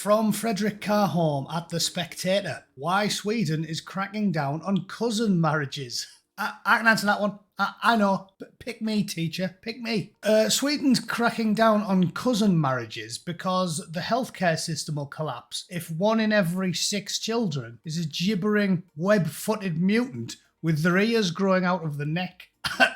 From Frederick Carholm at The Spectator, why Sweden is cracking down on cousin marriages. I can answer that one. I know. But pick me, teacher. Pick me. Sweden's cracking down on cousin marriages because the healthcare system will collapse if 1 in every 6 children is a gibbering, web-footed mutant with their ears growing out of the neck.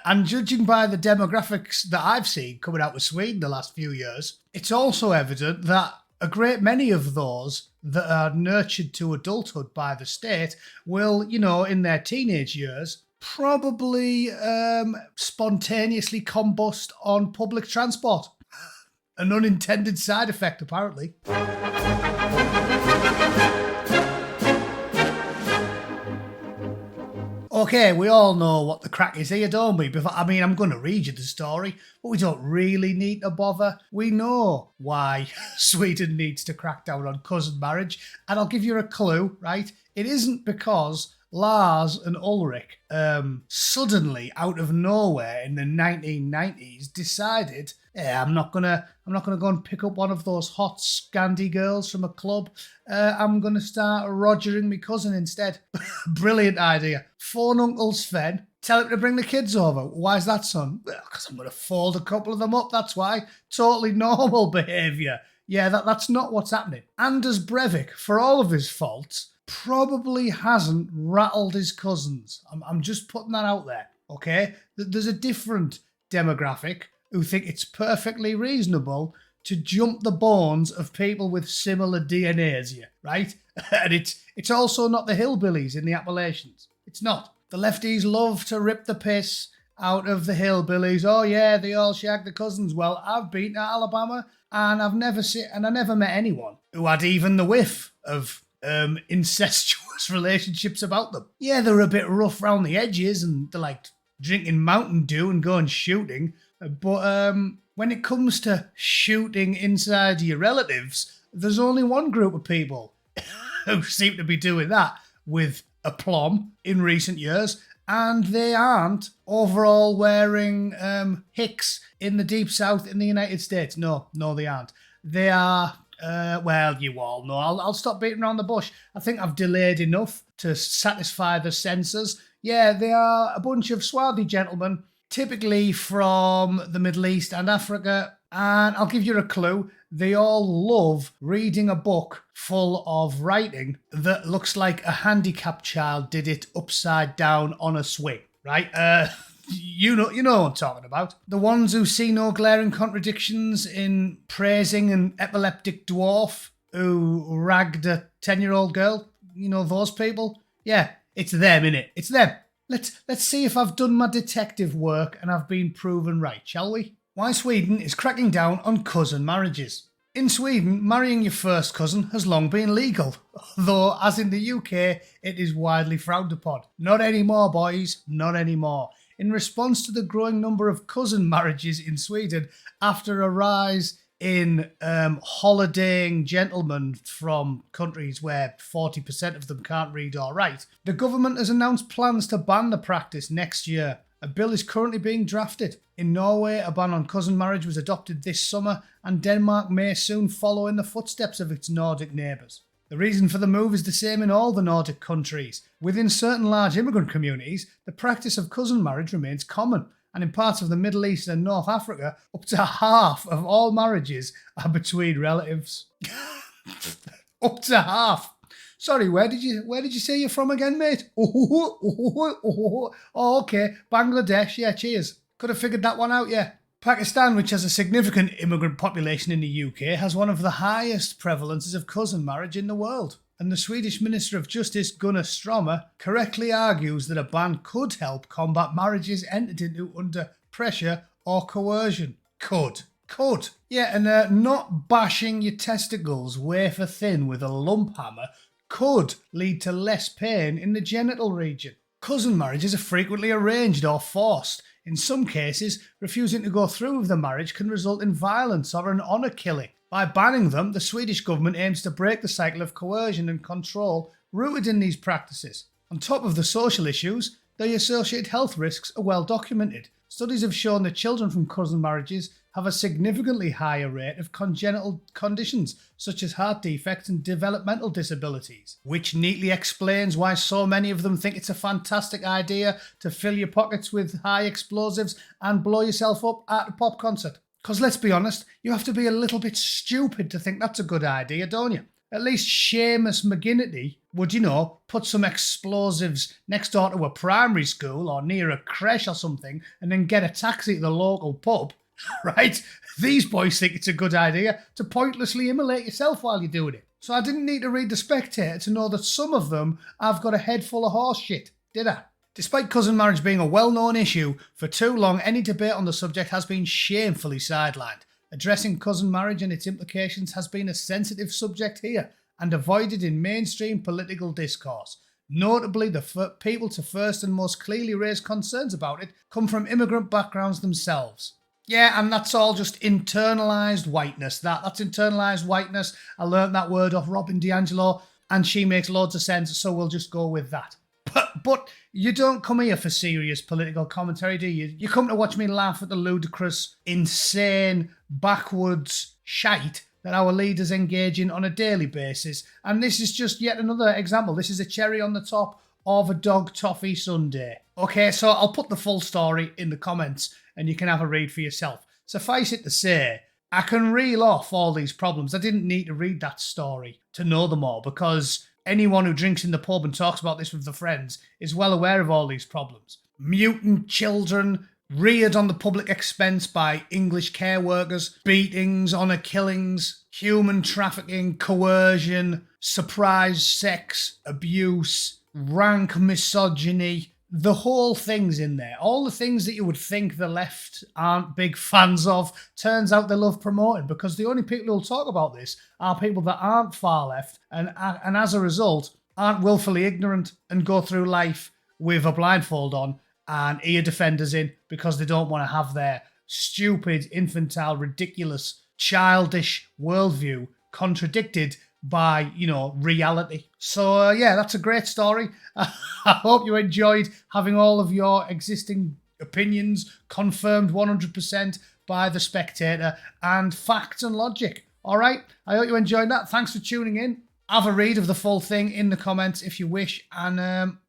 And judging by the demographics that I've seen coming out of Sweden the last few years, it's also evident that a great many of those that are nurtured to adulthood by the state will, in their teenage years, probably spontaneously combust on public transport. An unintended side effect, apparently. Okay, we all know what the crack is here, don't we? I'm going to read you the story, but we don't really need to bother. We know why Sweden needs to crack down on cousin marriage, and I'll give you a clue, right? It isn't because Lars and Ulrich suddenly, out of nowhere in the 1990s, decided, I'm not gonna go and pick up one of those hot Scandi girls from a club. I'm gonna start rogering my cousin instead. Brilliant idea. Phone Uncle Sven. Tell him to bring the kids over. Why's that, son? Because I'm gonna fold a couple of them up. That's why. Totally normal behaviour. Yeah, that's not what's happening. Anders Breivik, for all of his faults, probably hasn't rattled his cousins. I'm just putting that out there. Okay, there's a different demographic who think it's perfectly reasonable to jump the bones of people with similar DNA as you, right? And it's also not the hillbillies in the Appalachians. It's not. The lefties love to rip the piss out of the hillbillies. Oh yeah, they all shag the cousins. Well, I've been to Alabama and I never met anyone who had even the whiff of incestuous relationships about them. Yeah, they're a bit rough around the edges and they're like drinking Mountain Dew and going shooting. But when it comes to shooting inside your relatives, there's only one group of people who seem to be doing that with aplomb in recent years, and they aren't overall wearing hicks in the deep south in the United States. No, they aren't. They are, well, you all know. I'll stop beating around the bush. I think I've delayed enough to satisfy the censors. Yeah, they are a bunch of swarthy gentlemen, typically from the Middle East and Africa, and I'll give you a clue. They all love reading a book full of writing that looks like a handicapped child did it upside down on a swing, right? You know what I'm talking about. The ones who see no glaring contradictions in praising an epileptic dwarf who ragged a 10-year-old girl. You know those people? Yeah, it's them, innit? It's them. Let's see if I've done my detective work and I've been proven right, shall we? Why Sweden is cracking down on cousin marriages. In Sweden, marrying your first cousin has long been legal, though as in the UK, it is widely frowned upon. Not anymore, boys, not anymore. In response to the growing number of cousin marriages in Sweden after a rise in holidaying gentlemen from countries where 40% of them can't read or write, the government has announced plans to ban the practice next year. A bill is currently being drafted. In Norway, a ban on cousin marriage was adopted this summer, and Denmark may soon follow in the footsteps of its Nordic neighbours. The reason for the move is the same in all the Nordic countries. Within certain large immigrant communities, the practice of cousin marriage remains common, and in parts of the Middle East and North Africa, up to half of all marriages are between relatives. Up to half. Sorry, where did you say you're from again, mate? Oh, okay, Bangladesh. Yeah, cheers. Could have figured that one out, yeah. Pakistan, which has a significant immigrant population in the UK, has one of the highest prevalences of cousin marriage in the world. And the Swedish Minister of Justice, Gunnar Strömmer, correctly argues that a ban could help combat marriages entered into under pressure or coercion. Could. Yeah, and not bashing your testicles wafer thin with a lump hammer could lead to less pain in the genital region. Cousin marriages are frequently arranged or forced. In some cases, refusing to go through with the marriage can result in violence or an honour killing. By banning them, the Swedish government aims to break the cycle of coercion and control rooted in these practices. On top of the social issues, the associated health risks are well documented. Studies have shown that children from cousin marriages have a significantly higher rate of congenital conditions such as heart defects and developmental disabilities, which neatly explains why so many of them think it's a fantastic idea to fill your pockets with high explosives and blow yourself up at a pop concert. Because let's be honest, you have to be a little bit stupid to think that's a good idea, don't you? At least Seamus McGinnity would, put some explosives next door to a primary school or near a creche or something and then get a taxi to the local pub, right? These boys think it's a good idea to pointlessly immolate yourself while you're doing it. So I didn't need to read The Spectator to know that some of them have got a head full of horse shit, did I? Despite cousin marriage being a well-known issue, for too long any debate on the subject has been shamefully sidelined. Addressing cousin marriage and its implications has been a sensitive subject here and avoided in mainstream political discourse. Notably, the people to first and most clearly raise concerns about it come from immigrant backgrounds themselves. Yeah, and that's all just internalised whiteness. That's internalised whiteness. I learnt that word off Robin DiAngelo, and she makes loads of sense, so we'll just go with that. But you don't come here for serious political commentary, do you? You come to watch me laugh at the ludicrous, insane, backwards shite that our leaders engage in on a daily basis. And this is just yet another example. This is a cherry on the top of a dog toffee sundae. Okay, so I'll put the full story in the comments and you can have a read for yourself. Suffice it to say, I can reel off all these problems. I didn't need to read that story to know them all, because anyone who drinks in the pub and talks about this with their friends is well aware of all these problems. Mutant children reared on the public expense by English care workers, beatings, honour killings, human trafficking, coercion, surprise sex, abuse, rank misogyny. The whole thing's in there. All the things that you would think the left aren't big fans of, turns out they love promoting, because the only people who'll talk about this are people that aren't far left and as a result aren't willfully ignorant and go through life with a blindfold on and ear defenders in because they don't want to have their stupid, infantile, ridiculous, childish worldview contradicted by, reality. So, that's a great story. I hope you enjoyed having all of your existing opinions confirmed 100% by The Spectator and facts and logic. All right? I hope you enjoyed that. Thanks for tuning in. Have a read of the full thing in the comments if you wish, and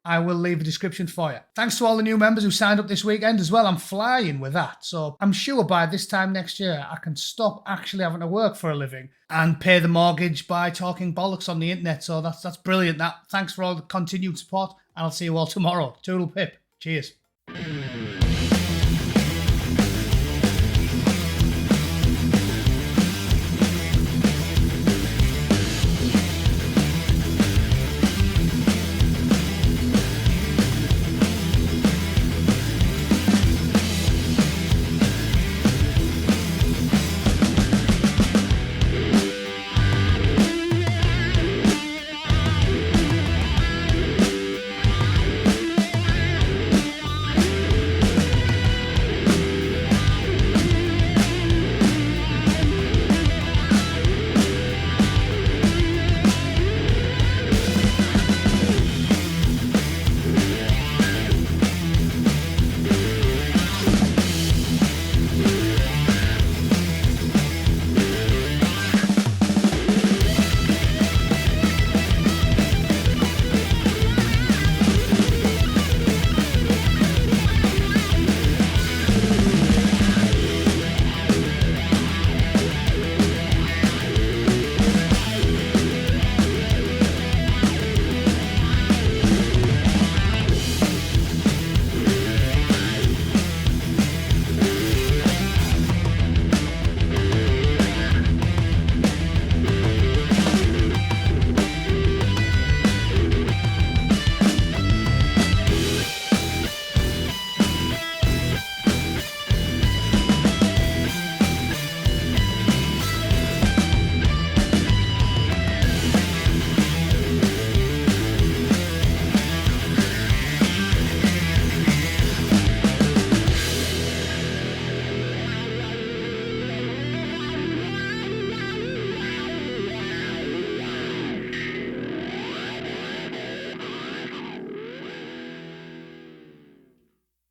I will leave a description for you. Thanks to all the new members who signed up this weekend as well. I'm flying with that, so I'm sure by this time next year I can stop actually having to work for a living and pay the mortgage by talking bollocks on the internet. So that's brilliant. Thanks for all the continued support, and I'll see you all tomorrow. Toodle pip. Cheers.